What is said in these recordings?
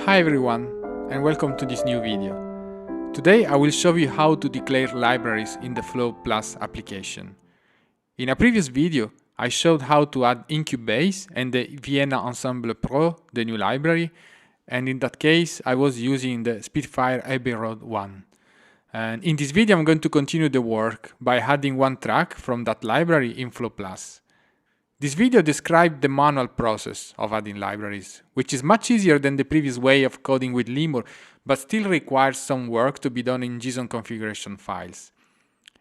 Hi everyone, and welcome to this new video. Today I will show you how to declare libraries in the Flow Plus application. In a previous video, I showed how to add in Cubase and the Vienna Ensemble Pro, the new library, and in that case I was using the Spitfire Abbey Road 1. And in this video I'm going to continue the work by adding one track from that library in Flow Plus. This video described the manual process of adding libraries, which is much easier than the previous way of coding with Lemur, but still requires some work to be done in JSON configuration files.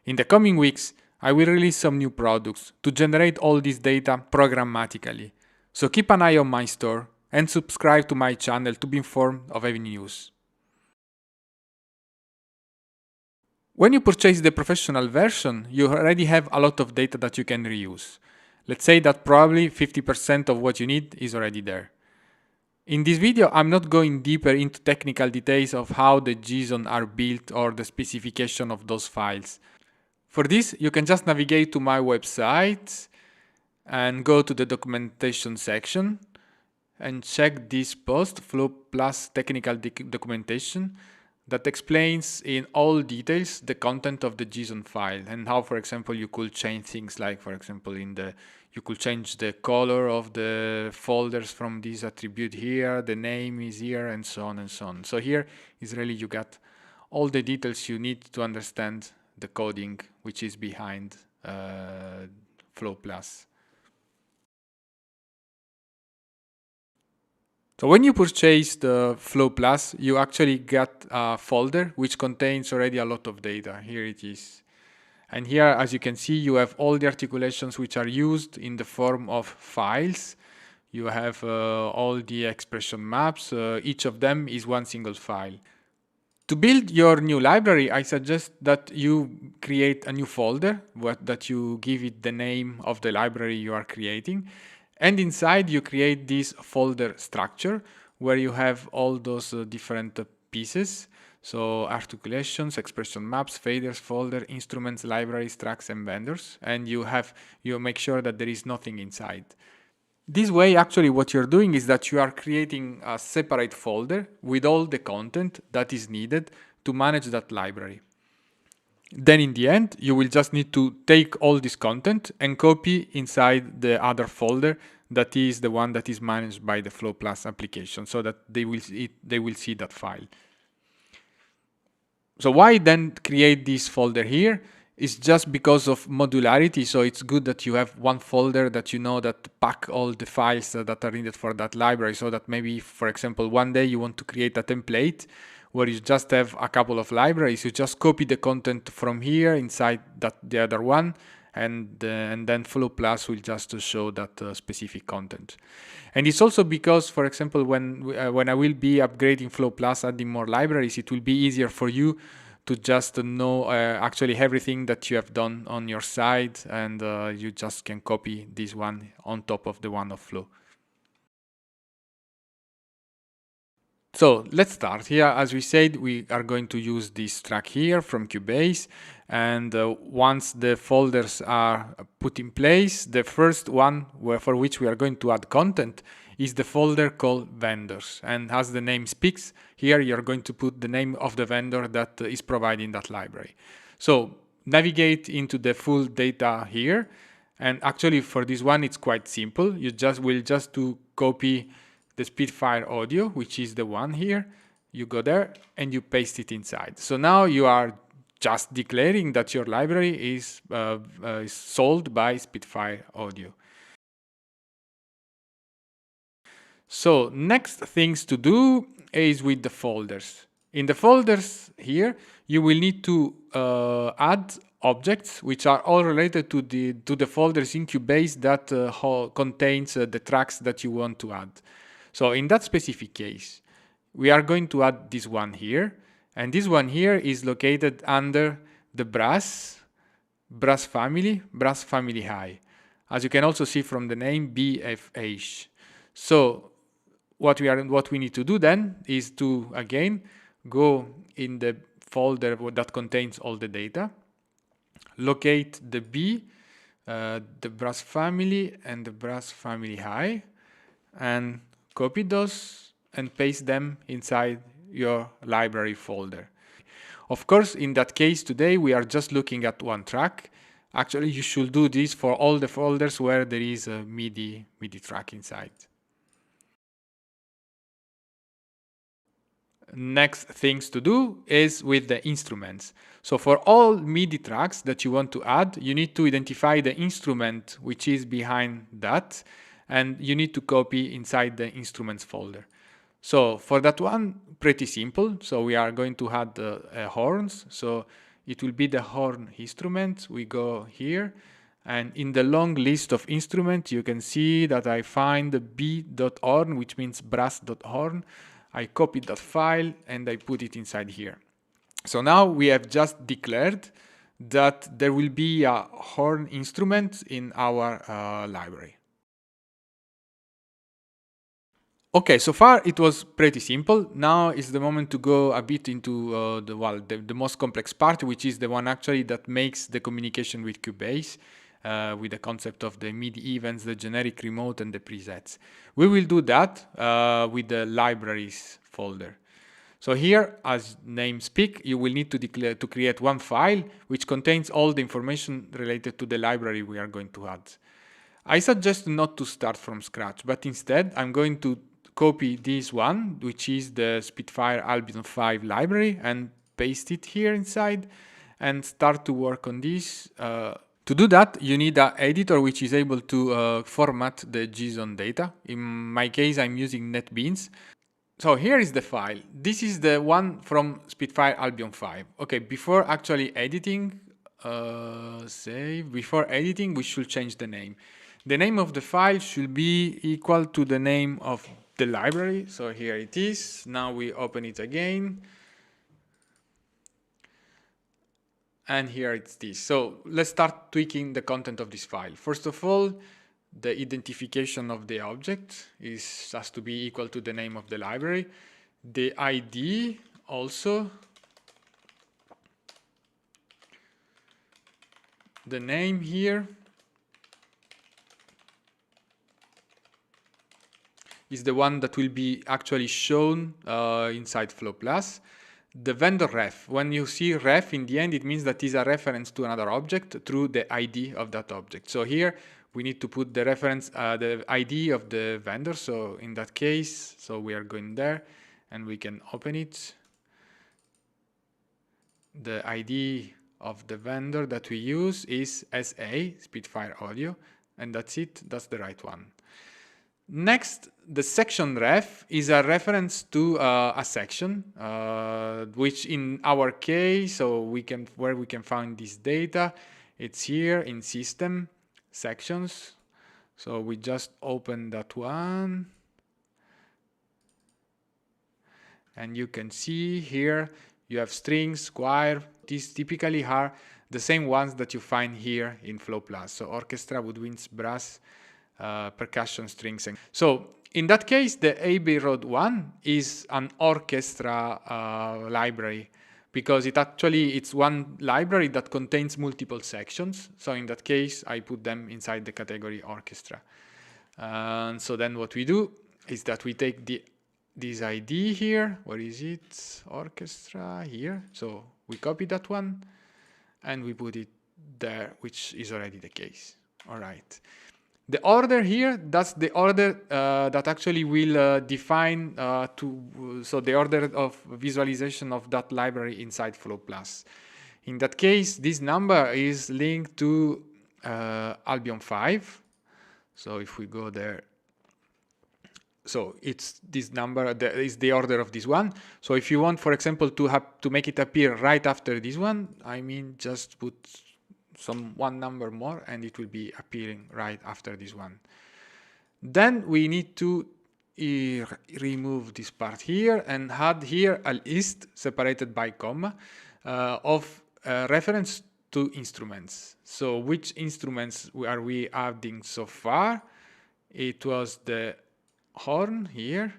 In the coming weeks, I will release some new products to generate all this data programmatically, so keep an eye on my store and subscribe to my channel to be informed of any news. When you purchase the professional version, you already have a lot of data that you can reuse. Let's say that probably 50% of what you need is already there. In this video, I'm not going deeper into technical details of how the JSON are built or the specification of those files. For this, you can just navigate to my website and go to the documentation section and check this post, Flow Plus Technical Documentation, that explains in all details the content of the JSON file and how, for example, you could change things like, for example, you could change the color of the folders from this attribute here, the name is here, and so on and so on. So here is really you got all the details you need to understand the coding which is behind Flow Plus. So when you purchase the Flow Plus, you actually get a folder which contains already a lot of data. Here it is. And here, as you can see, you have all the articulations which are used in the form of files. You have all the expression maps. Each of them is one single file. To build your new library, I suggest that you create a new folder, that you give it the name of the library you are creating. And inside you create this folder structure where you have all those different pieces. So articulations, expression maps, faders, folder, instruments, libraries, tracks, and vendors. And you make sure that there is nothing inside. This way, actually, what you're doing is that you are creating a separate folder with all the content that is needed to manage that library. Then in the end, you will just need to take all this content and copy inside the other folder that is the one that is managed by the Flow Plus application, so that they will see that file. So why then create this folder here? It's just because of modularity. So it's good that you have one folder that you know that pack all the files that are needed for that library, so that maybe, for example, one day you want to create a template where you just have a couple of libraries, you just copy the content from here inside the other one, and then Flow Plus will just show that specific content. And it's also because, for example, when I will be upgrading Flow Plus, adding more libraries, it will be easier for you to just know actually everything that you have done on your side, and you just can copy this one on top of the one of Flow. So let's start here. As we said, we are going to use this track here from Cubase, and once the folders are put in place, the first one for which we are going to add content is the folder called vendors. And as the name speaks, here you're going to put the name of the vendor that is providing that library. So navigate into the full data here, and actually for this one it's quite simple. You will just to copy the Spitfire audio, which is the one here. You go there and you paste it inside. So now you are just declaring that your library is sold by Spitfire audio. So next things to do is with the folders. In the folders here, you will need to add objects which are all related to the folders in Cubase that contains the tracks that you want to add. So in that specific case, we are going to add this one here, and this one here is located under the brass family high, as you can also see from the name BFH. So what we need to do then is to again go in the folder that contains all the data, locate the B, the brass family and the brass family high, and copy those and paste them inside your library folder. Of course, in that case today we are just looking at one track. Actually, you should do this for all the folders where there is a MIDI track inside. Next things to do is with the instruments. So for all MIDI tracks that you want to add, you need to identify the instrument which is behind that, and you need to copy inside the instruments folder. So for that one, pretty simple. So we are going to add horns. So it will be the horn instrument. We go here, and in the long list of instruments, you can see that I find the b.horn, which means brass.horn. I copied that file and I put it inside here. So now we have just declared that there will be a horn instrument in our library. Okay, so far it was pretty simple. Now is the moment to go a bit into the most complex part, which is the one actually that makes the communication with Cubase, with the concept of the MIDI events, the generic remote, and the presets. We will do that with the libraries folder. So here, as name speak, you will need to create one file which contains all the information related to the library we are going to add. I suggest not to start from scratch, but instead I'm going to copy this one, which is the Spitfire Albion 5 library, and paste it here inside and start to work on this. To do that, you need an editor which is able to format the JSON data. In my case, I'm using NetBeans. So here is the file. This is the one from Spitfire Albion 5. Okay, before actually editing, before editing, we should change the name. The name of the file should be equal to the name of the library. So here it is. Now we open it again. And here it's this. So let's start tweaking the content of this file. First of all, the identification of the object has to be equal to the name of the library. The ID also. The name here is the one that will be actually shown inside Flow Plus. The vendor ref, when you see ref in the end, it means that is a reference to another object through the ID of that object. So here we need to put the reference, the ID of the vendor. So in that case, so we are going there and we can open it. The ID of the vendor that we use is SA, Spitfire Audio, and that's it, that's the right one. Next, the section ref is a reference to a section, which in our case, so where we can find this data, it's here in System, Sections. So we just open that one, and you can see here you have strings, square. These typically are the same ones that you find here in Flow Plus. So orchestra, woodwinds, brass, percussion, strings. So in that case, the Abbey Road one is an orchestra library, because it's one library that contains multiple sections. So in that case, I put them inside the category orchestra. And so then what we do is that we take this ID here. Where is it? Orchestra here. So we copy that one and we put it there, which is already the case. All right. The order here, that's the order that actually will define so the order of visualization of that library inside Flow Plus. In that case, this number is linked to Albion 5. So if we go there, so it's this number is the order of this one. So if you want, for example, to make it appear right after this one, I mean, just put one number more and it will be appearing right after this one. Then we need to remove this part here and add here a list separated by comma of reference to instruments. So which instruments are we adding so far? It was the horn here,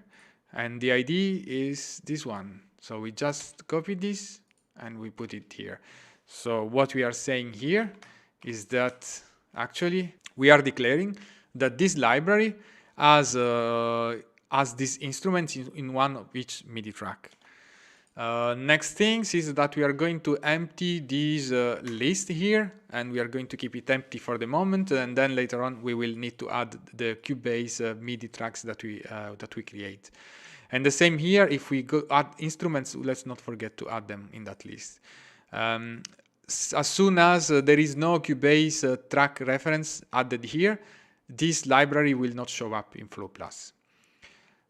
and the ID is this one. So we just copy this and we put it here. So what we are saying here is that actually we are declaring that this library has a as these instruments in one of each MIDI track. Next things is that we are going to empty this list here, and we are going to keep it empty for the moment, and then later on we will need to add the Cubase MIDI tracks that we create. And the same here, if we go add instruments, let's not forget to add them in that list. As soon as there is no Cubase track reference added here, this library will not show up in Flow Plus.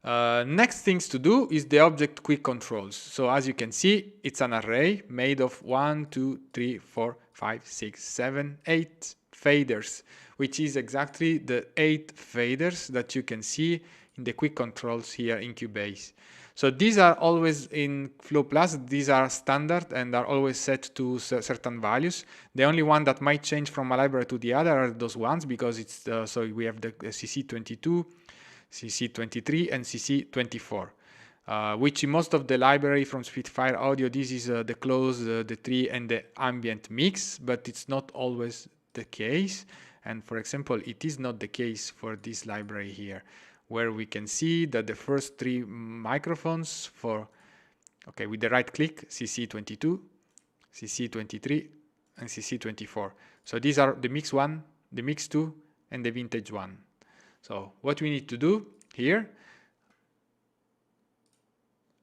Next things to do is the object quick controls. So as you can see, it's an array made of 1, 2, 3, 4, 5, 6, 7, 8 faders, which is exactly the 8 faders that you can see in the quick controls here in Cubase. So these are always in Flow Plus, these are standard and are always set to certain values. The only one that might change from a library to the other are those ones, because it's so we have the CC22, CC23 and CC24, which in most of the library from Spitfire Audio, this is the close, the tree and the ambient mix, but it's not always the case. And for example, it is not the case for this library here, where we can see that the first 3 microphones for, okay, with the right click, CC22, CC23 and CC24. So these are the mix 1, the mix 2 and the vintage 1. So what we need to do here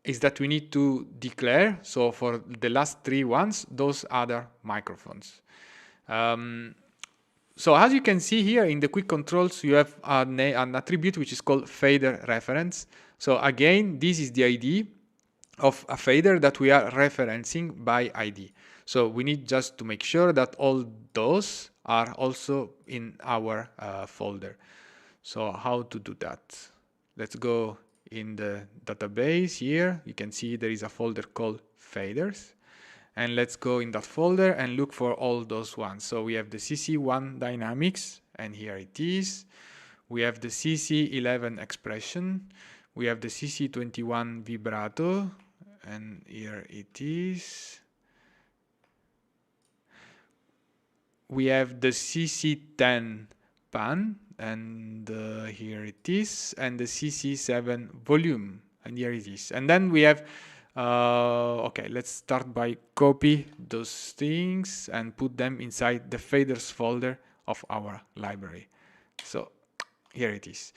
is that we need to declare, so for the last 3 ones, those other microphones. So as you can see here in the quick controls, you have an attribute which is called fader reference. So again, this is the ID of a fader that we are referencing by ID. So we need just to make sure that all those are also in our folder. So how to do that? Let's go in the database here. You can see there is a folder called faders. And let's go in that folder and look for all those ones. So we have the CC1 dynamics, and here it is. We have the CC11 expression. We have the CC21 vibrato, and here it is. We have the CC10 pan, and here it is, and the CC7 volume, and here it is. And then we have, okay, let's start by copy those things and put them inside the faders folder of our library. So here it is.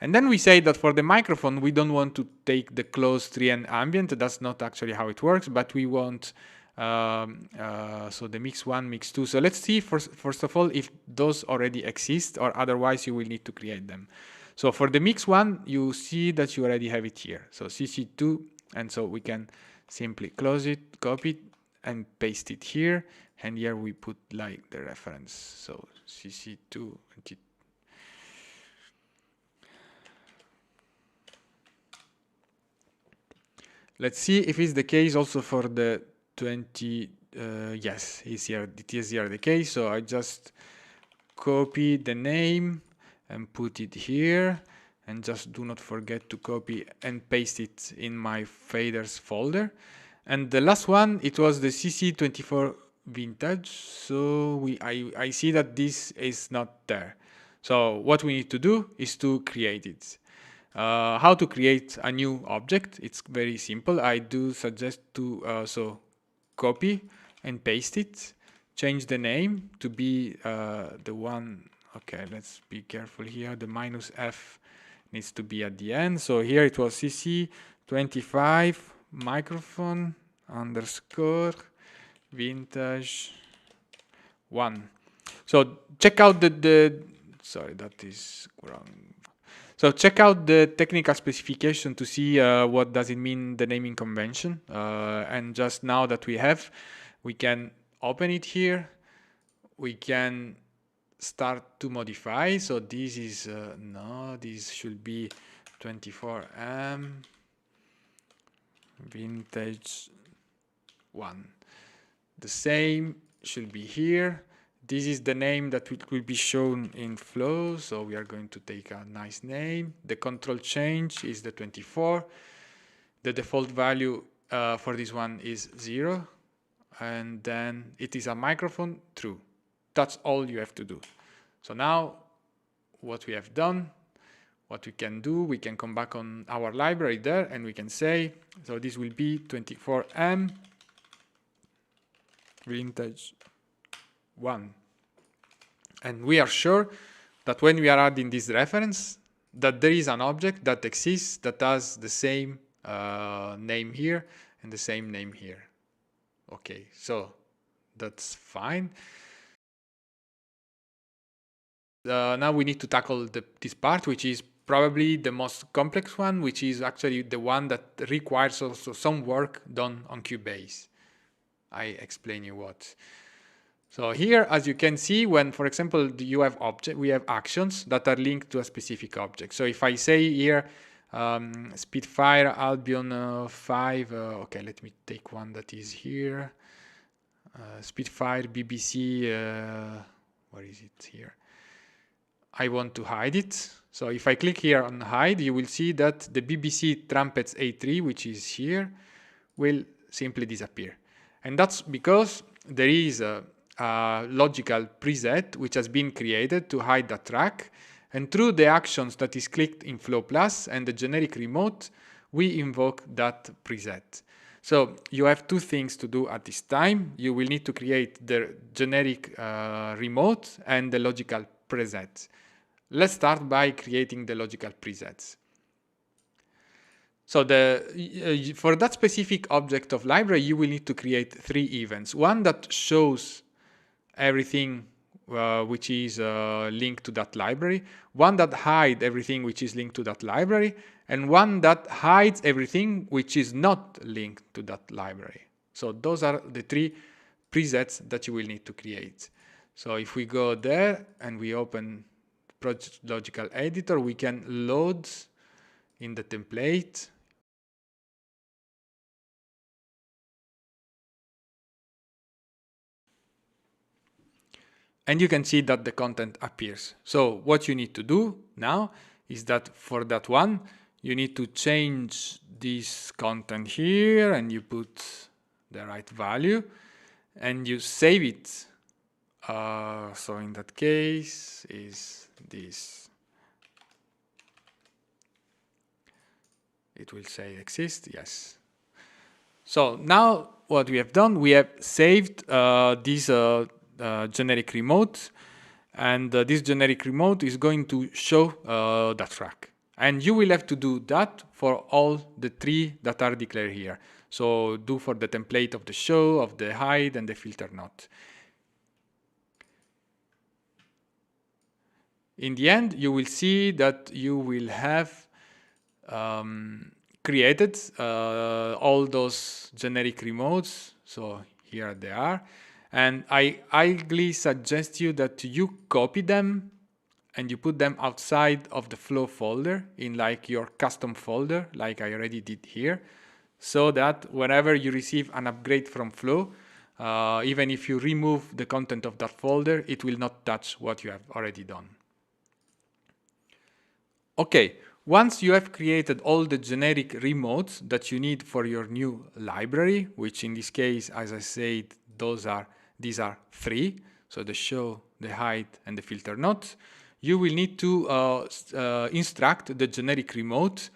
And then we say that for the microphone, we don't want to take the close tree and ambient. That's not actually how it works, but we want so the mix 1, mix 2. So let's see first of all if those already exist, or otherwise you will need to create them. So for the mix 1, you see that you already have it here. So CC2, and so we can simply close it, copy it, and paste it here. And here we put like the reference. So CC2. Let's see if it's the case also for the 20. Yes, it is here the case. So I just copy the name and put it here, and just do not forget to copy and paste it in my faders folder. And the last one, it was the CC24 vintage. So I see that this is not there. So what we need to do is to create it. How to create a new object? It's very simple. I do suggest to so copy and paste it, change the name to be the one. Okay, let's be careful here. The -f needs to be at the end. So here it was CC25 microphone underscore vintage 1. So check out sorry, that is wrong. So check out the technical specification to see what does it mean, the naming convention. And just now that we can open it here. We can start to modify. So this is, no, this should be 24M vintage 1. The same should be here. This is the name that will be shown in Flow, so we are going to take a nice name. The control change is the 24. The default value for this one is 0. And then it is a microphone, true. That's all you have to do. So now what we have done, what we can do, we can come back on our library there and we can say, so this will be 24M vintage 1. And we are sure that when we are adding this reference, that there is an object that exists that has the same name here and the same name here. Okay, so that's fine. Now we need to tackle this part, which is probably the most complex one, which is actually the one that requires also some work done on Cubase. I explain you what. So here, as you can see, when, for example, you have we have actions that are linked to a specific object. So if I say here, Spitfire Albion 5, okay, let me take one that is here. Spitfire BBC, where is it here? I want to hide it. So if I click here on hide, you will see that the BBC Trumpets A3, which is here, will simply disappear. And that's because there is a logical preset which has been created to hide that track. And through the actions that is clicked in Flow Plus and the generic remote, we invoke that preset. So you have two things to do at this time. You will need to create the generic remote and the logical preset. Let's start by creating the logical presets. So for that specific object of library, you will need to create 3 events. One that shows everything which is linked to that library, one that hides everything which is linked to that library, and one that hides everything which is not linked to that library. So those are the 3 presets that you will need to create. So if we go there and we open Project Logical Editor, we can load in the template. And you can see that the content appears. So what you need to do now is that for that one, you need to change this content here and you put the right value and you save it. So in that case is this. It will say exist, yes. So now what we have done, we have saved this generic remote, and this generic remote is going to show that track. And you will have to do that for all the 3 that are declared here. So do for the template of the show, of the hide, and the filter not. In the end, you will see that you will have created all those generic remotes. So here they are. And I highly suggest you that you copy them and you put them outside of the Flow folder in like your custom folder, like I already did here, so that whenever you receive an upgrade from Flow, even if you remove the content of that folder, it will not touch what you have already done. Okay, once you have created all the generic remotes that you need for your new library, which in this case, as I said, these are 3, so the show, the hide, and the filter not, you will need to instruct the generic remote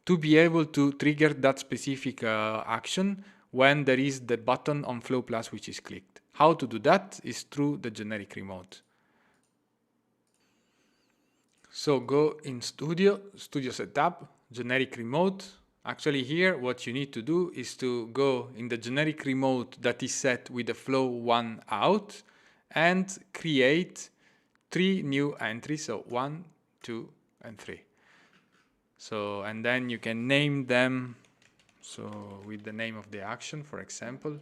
to be able to trigger that specific action when there is the button on Flow Plus which is clicked. How to do that is through the generic remote. So go in Studio Setup, Generic Remote. Actually here what you need to do is to go in the generic remote that is set with the flow 1 out and create 3 new entries, so 1, 2, and 3. So, and then you can name them, so with the name of the action, for example.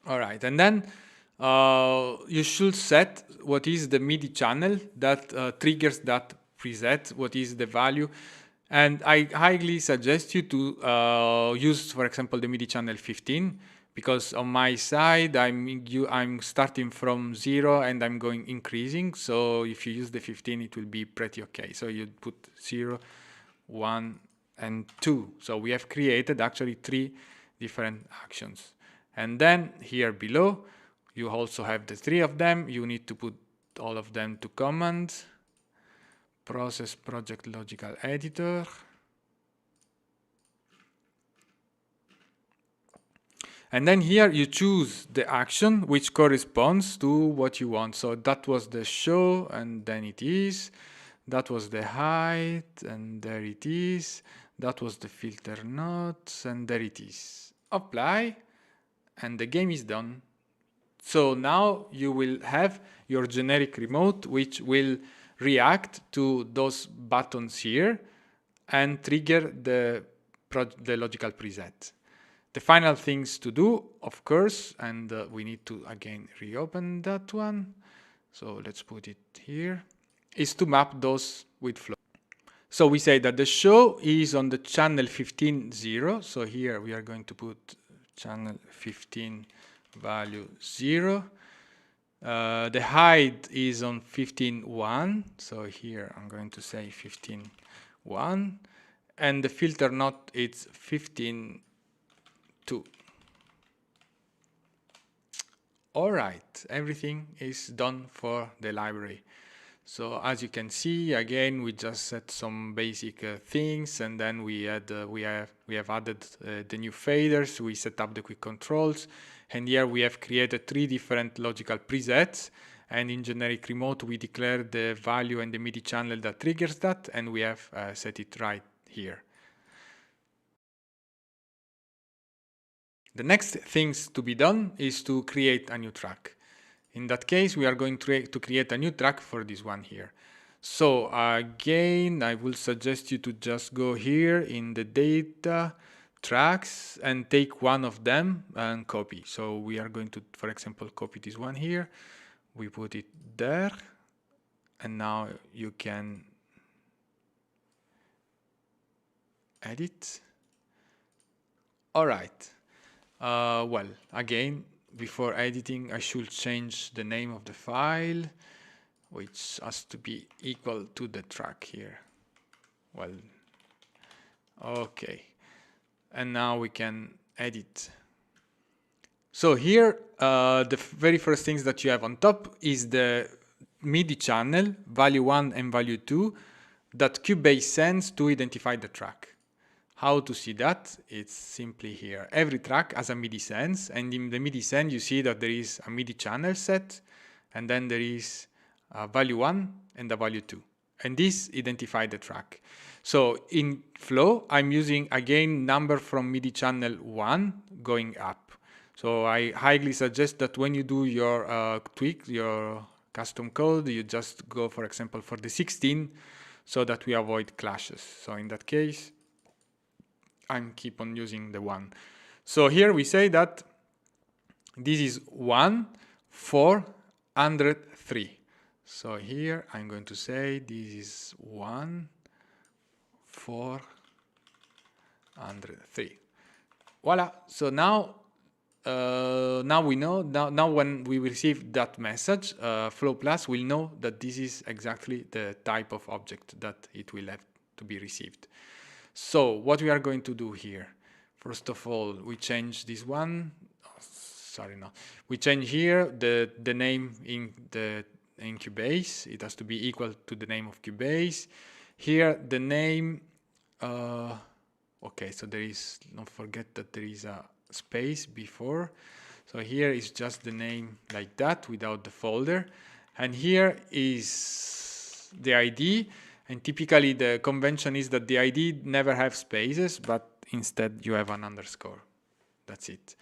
All right, and then you should set what is the MIDI channel that triggers that preset, what is the value. And I highly suggest you to use, for example, the MIDI channel 15, because on my side, I'm starting from 0 and I'm going increasing. So if you use the 15, it will be pretty okay. So you put 0, 1, and 2. So we have created actually 3 different actions. And then here below, you also have the 3 of them. You need to put all of them to command. Process project logical editor. And then here you choose the action which corresponds to what you want. So that was the show, and then it is. That was the height, and there it is. That was the filter nodes, and there it is. Apply, and the game is done. So now you will have your generic remote, which will react to those buttons here and trigger the logical preset. The final things to do, of course, and we need to again reopen that one. So let's put it here, is to map those with flow. So we say that the show is on the channel 15.0. So here we are going to put channel 15 value 0. The height is on 15.1. So here I'm going to say 15.1. And the filter node is 15.2. All right, everything is done for the library. So as you can see, again, we just set some basic things, and then we have added the new faders. We set up the quick controls, and here we have created 3 different logical presets. And in generic remote, we declare the value and the MIDI channel that triggers that, and we have set it right here. The next things to be done is to create a new track. In that case, we are going to create a new track for this one here. So again, I will suggest you to just go here in the data tracks and take one of them and copy. So we are going to, for example, copy this one here. We put it there, and now you can edit. All right. Well, again, before editing, I should change the name of the file, which has to be equal to the track here. Well, okay. And now we can edit. So here, the very first things that you have on top is the MIDI channel, value 1 and value 2, that Cubase sends to identify the track. How to see that? It's simply here. Every track has a MIDI sense, and in the MIDI sense you see that there is a MIDI channel set, and then there is a value 1 and a value 2. And this identifies the track. So in Flow, I'm using again number from MIDI channel 1 going up. So I highly suggest that when you do your tweak, your custom code, you just go, for example, for the 16, so that we avoid clashes. So in that case, I'm keep on using the 1. So here we say that this is 1, 403. So here I'm going to say this is 1, 403. Voila. So now we know, now when we receive that message, Flow Plus will know that this is exactly the type of object that it will have to be received. So what we are going to do here, first of all, we change this one. We change here the name in Cubase. It has to be equal to the name of Cubase. Here the name. Okay, so there is, don't forget that there is a space before. So here is just the name like that without the folder, and here is the ID. And typically the convention is that the ID never have spaces, but instead you have an underscore. That's it.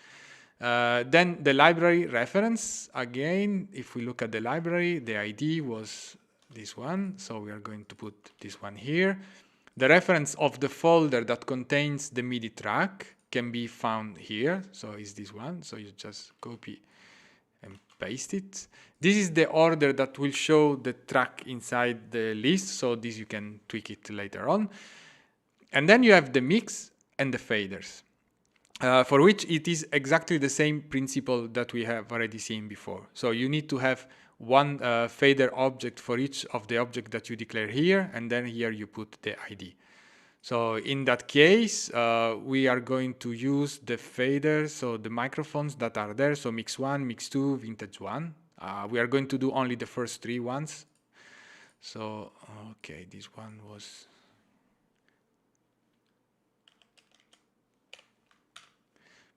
Then the library reference, again, if we look at the library, the ID was this one. So we are going to put this one here. The reference of the folder that contains the MIDI track can be found here. So it's this one. So you just copy and paste it. This is the order that will show the track inside the list, so this you can tweak it later on. And then you have the mix and the faders, for which it is exactly the same principle that we have already seen before. So you need to have one fader object for each of the object that you declare here, and then here you put the ID. So in that case, we are going to use the faders, so the microphones that are there, so mix 1, mix 2, vintage 1. We are going to do only the first 3 ones. So, okay, this one was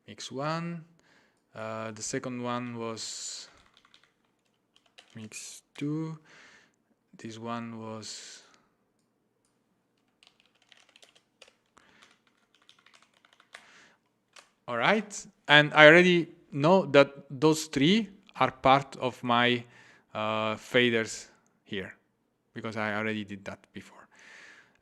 mix 1. The second one was mix 2. This one was all right. And I already know that those 3 are part of my faders here, because I already did that before.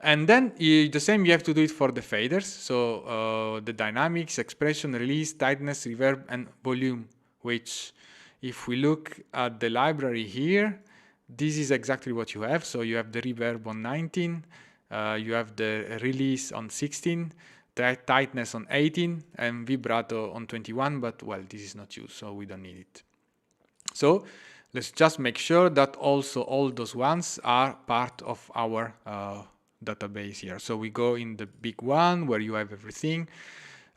And then the same, you have to do it for the faders. So the dynamics, expression, release, tightness, reverb, and volume, which if we look at the library here, this is exactly what you have. So you have the reverb on 19, you have the release on 16, tightness on 18, and vibrato on 21, but well, this is not used, so we don't need it. So let's just make sure that also all those ones are part of our database here. So we go in the big one where you have everything.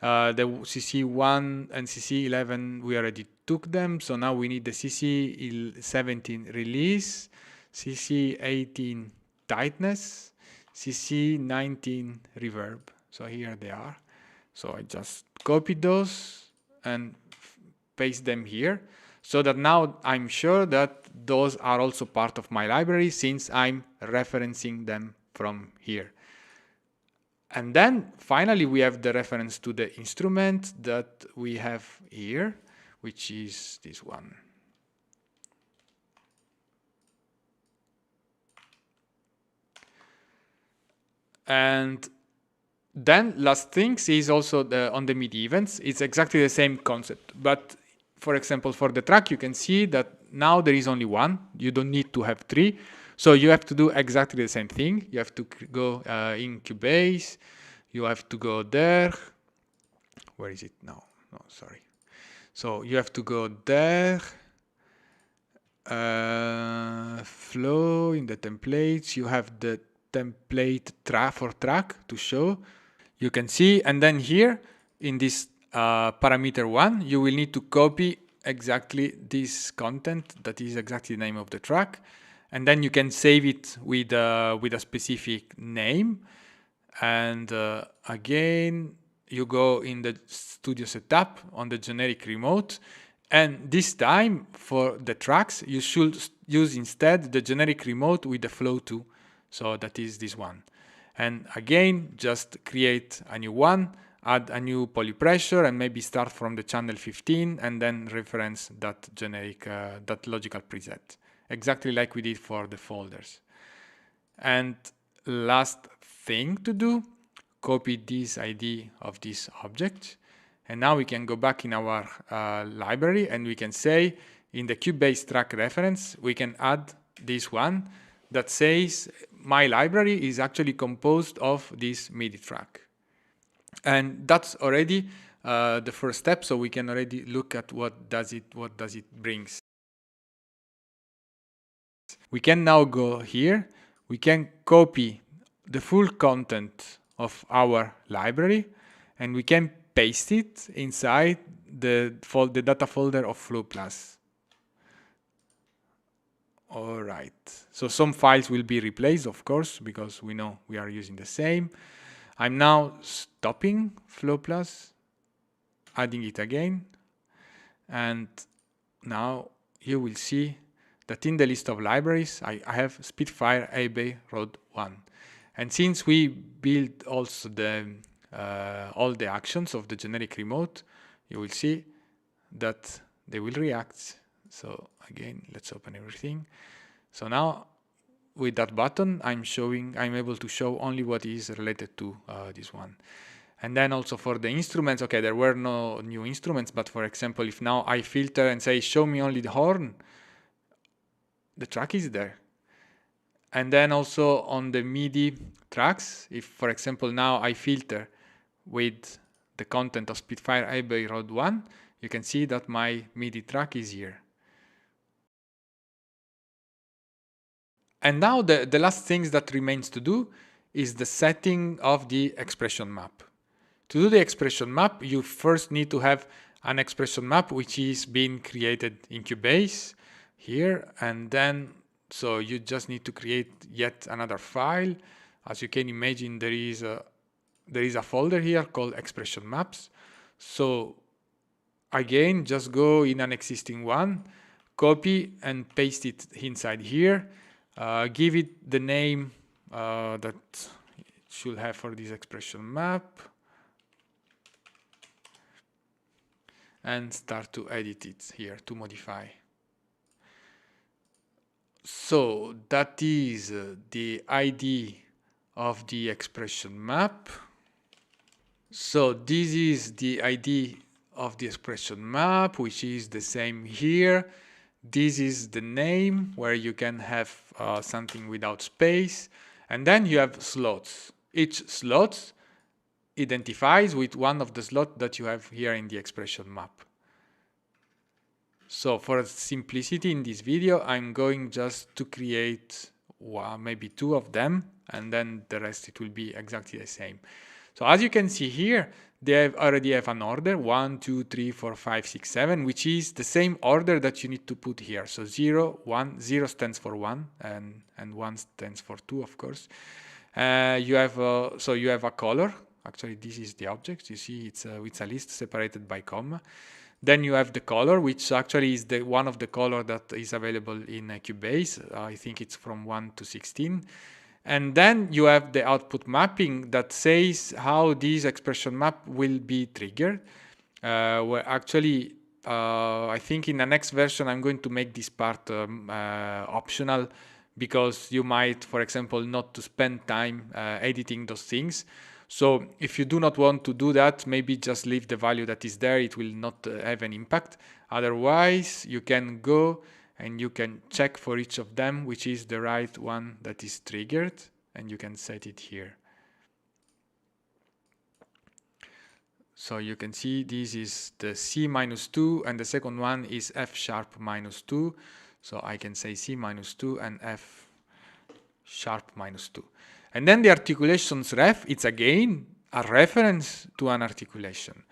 The CC1 and CC11, we already took them. So now we need the CC17 release, CC18 tightness, CC19 reverb. So here they are. So I just copy those and paste them here, so that now I'm sure that those are also part of my library, since I'm referencing them from here. And then finally we have the reference to the instrument that we have here, which is this one. And then last things is also on the MIDI events. It's exactly the same concept, but for example, for the track, you can see that now there is only one. You don't need to have 3. So you have to do exactly the same thing. You have to go in Cubase. You have to go there. Where is it now? No, sorry. So you have to go there. Flow in the templates. You have the template for track to show. You can see, and then here in this parameter 1, you will need to copy exactly this content that is exactly the name of the track, and then you can save it with a specific name. And again, you go in the studio setup on the generic remote, and this time for the tracks you should use instead the generic remote with the flow 2. So that is this one. And again, just create a new one, add a new polypressure, and maybe start from the channel 15 and then reference that generic, that logical preset, exactly like we did for the folders. And last thing to do, copy this ID of this object. And now we can go back in our library, and we can say in the Cubase track reference, we can add this one that says my library is actually composed of this MIDI track. And that's already the first step, so we can already look at what does it brings. We can now go here, we can copy the full content of our library, and we can paste it inside the data folder of Flow Plus. All right, so some files will be replaced, of course, because we know we are using the same. I'm now stopping Flow Plus, adding it again, and now you will see that in the list of libraries, I have Spitfire Abbey Road 1. And since we build also the all the actions of the generic remote, you will see that they will react. So again, let's open everything. So now with that button, I'm able to show only what is related to this one. And then also for the instruments, okay, there were no new instruments, but for example, if now I filter and say, show me only the horn, the track is there. And then also on the MIDI tracks, if for example now I filter with the content of Spitfire Abbey Road 1, you can see that my MIDI track is here. And now the last things that remains to do is the setting of the expression map. To do the expression map, you first need to have an expression map which is being created in Cubase here, and then so you just need to create yet another file. As you can imagine, there is a folder here called expression maps. So again, just go in an existing one, copy and paste it inside here. Give it the name that it should have for this expression map, and start to edit it here to modify. So that is the ID of the expression map. So this is the ID of the expression map, which is the same here. This is the name where you can have something without space. And then you have slots. Each slot identifies with one of the slots that you have here in the expression map. So for simplicity in this video, I'm going just to create maybe 2 of them, and then the rest it will be exactly the same. So as you can see here, they already have an order 1, 2, 3, 4, 5, 6, 7, which is the same order that you need to put here. So 0, 1, 0 stands for 1, and 1 stands for 2, of course. You have a color. Actually, this is the object. You see, it's a list separated by comma. Then you have the color, which actually is the one of the color that is available in Cubase. I think it's from 1 to 16. And then you have the output mapping that says how this expression map will be triggered. Where actually, I think in the next version, I'm going to make this part optional, because you might, for example, not to spend time editing those things. So if you do not want to do that, maybe just leave the value that is there. It will not have an impact. Otherwise, you can go and you can check for each of them which is the right one that is triggered, and you can set it here. So you can see this is the C-2, and the second one is F# -2. So I can say C-2 and F# -2. And then the articulations ref, it's again a reference to an articulation.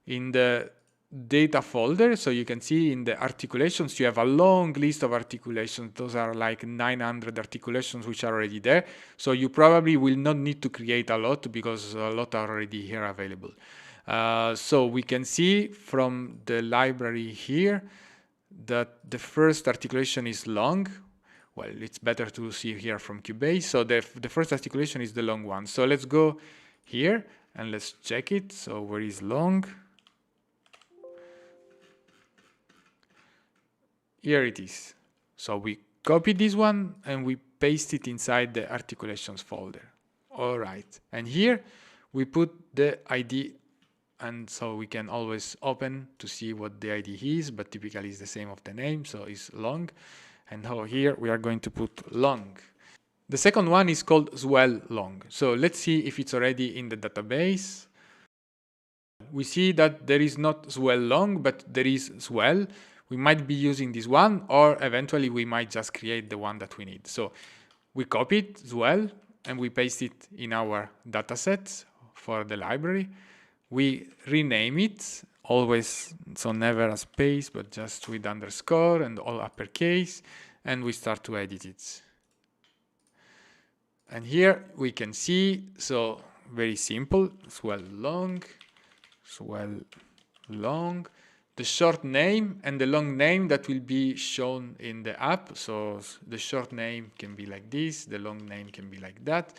In the data folder, so you can see in the articulations, you have a long list of articulations. Those are like 900 articulations which are already there. So you probably will not need to create a lot, because a lot are already here available. So we can see from the library here that the first articulation is long. Well, it's better to see here from Cubase. So the first articulation is the long one. So let's go here and let's check it. So where is long? Here it is. So we copy this one and we paste it inside the articulations folder. All right. And here we put the ID, and so we can always open to see what the ID is, but typically it's the same of the name, so it's long. And now here we are going to put long. The second one is called swell long. So let's see if it's already in the database. We see that there is not swell long, but there is swell. We might be using this one, or eventually we might just create the one that we need. So we copy it swell and we paste it in our datasets for the library. We rename it, always, so never a space, but just with underscore and all uppercase, and we start to edit it. And here we can see, so very simple, swell long, the short name and the long name that will be shown in the app. So the short name can be like this, the long name can be like that.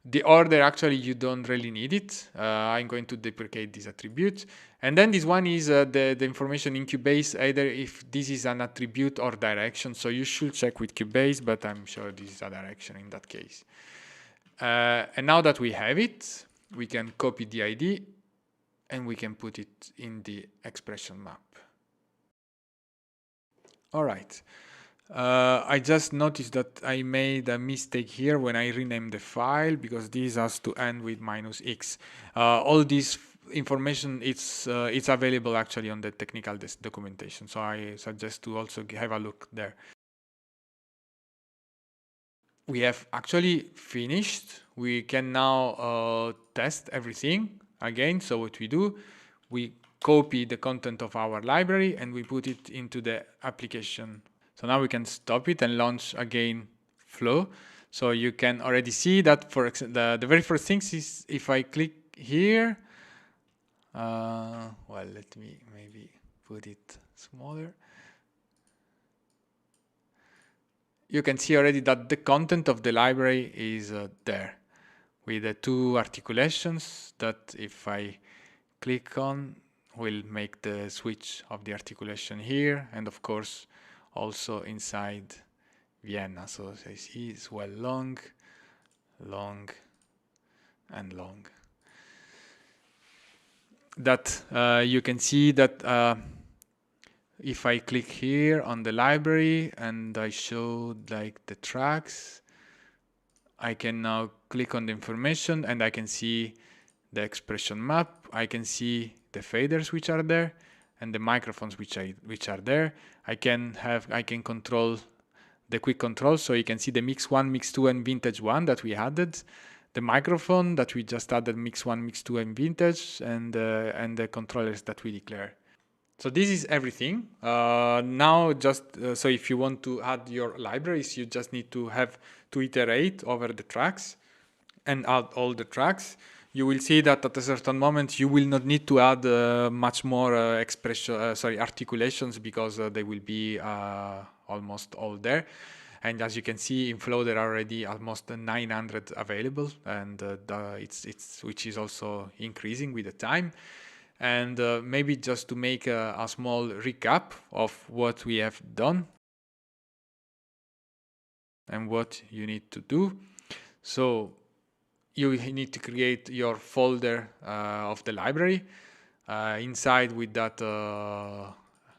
The order, actually, you don't really need it. I'm going to deprecate this attribute. And then this one is the information in Cubase, either if this is an attribute or direction. So you should check with Cubase, but I'm sure this is a direction in that case. And now that we have it, we can copy the ID and we can put it in the expression map. All right. I just noticed that I made a mistake here when I renamed the file, because this has to end with -x. All this information, it's available actually on the technical documentation, so I suggest to also have a look there. We have actually finished we can now test everything again. So what we do, we copy the content of our library and we put it into the application. So now we can stop it and launch again Flow. So you can already see that for the very first things is if I click here, well, let me maybe put it smaller. You can see already that the content of the library is there with the two articulations that if I click on will make the switch of the articulation here, and of course also inside Vienna. So as I see it's well long, long, and long. That you can see that if I click here on the library and I show like the tracks, I can now click on the information and I can see the expression map. I can see the faders which are there and the microphones which are there. I can control the quick control, so you can see the mix 1, mix 2, and vintage 1 that we added, the microphone that we just added, mix 1, mix 2, and vintage, and the controllers that we declare. So this is everything. Now just so if you want to add your libraries, you just need to have to iterate over the tracks and add all the tracks. You will see that at a certain moment you will not need to add much more articulations because they will be almost all there. And as you can see in Flow there are already almost 900 available, and which is also increasing with the time. And maybe just to make a small recap of what we have done and what you need to do. So you need to create your folder of the library inside with that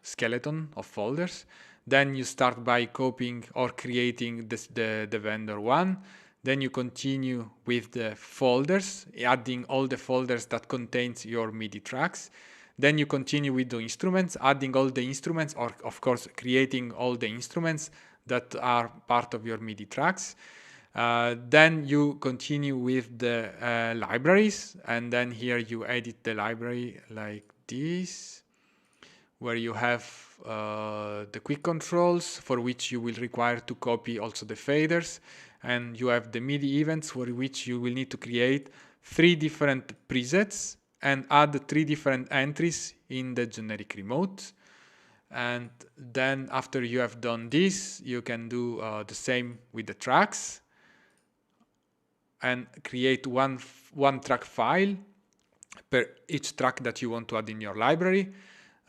skeleton of folders. Then you start by copying or creating the vendor one. Then you continue with the folders, adding all the folders that contains your MIDI tracks. Then you continue with the instruments, adding all the instruments, or of course creating all the instruments that are part of your MIDI tracks. Then you continue with the libraries, and then here you edit the library like this, where you have the quick controls for which you will require to copy also the faders, and you have the MIDI events for which you will need to create 3 different presets and add 3 different entries in the generic remote. And then after you have done this, you can do the same with the tracks and create one track file per each track that you want to add in your library.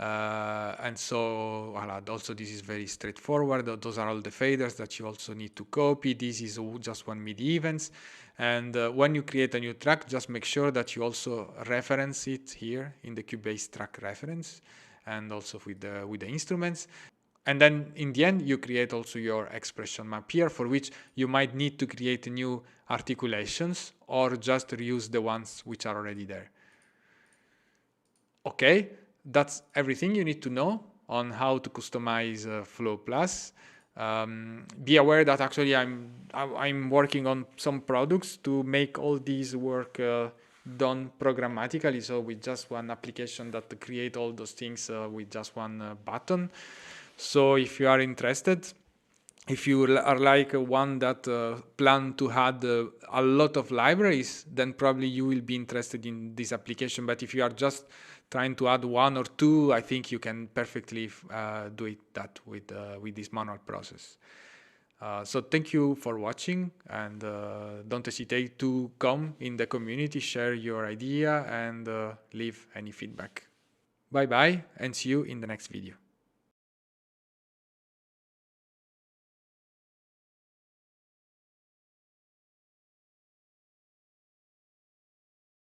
And so also this is very straightforward. Those are all the faders that you also need to copy. This is just one MIDI events. And when you create a new track, just make sure that you also reference it here in the Cubase track reference, and also with the instruments. And then in the end, you create also your expression map here, for which you might need to create new articulations or just reuse the ones which are already there. Okay, that's everything you need to know on how to customize Flow Plus. Be aware that actually I'm working on some products to make all these work done programmatically, so with just one application that create all those things with just one button. So if you are interested, if you are like one that plan to add a lot of libraries, then probably you will be interested in this application. But if you are just trying to add 1 or 2, I think you can perfectly do that with this manual process. So thank you for watching, and don't hesitate to come in the community, share your idea, and leave any feedback. Bye bye, and see you in the next video.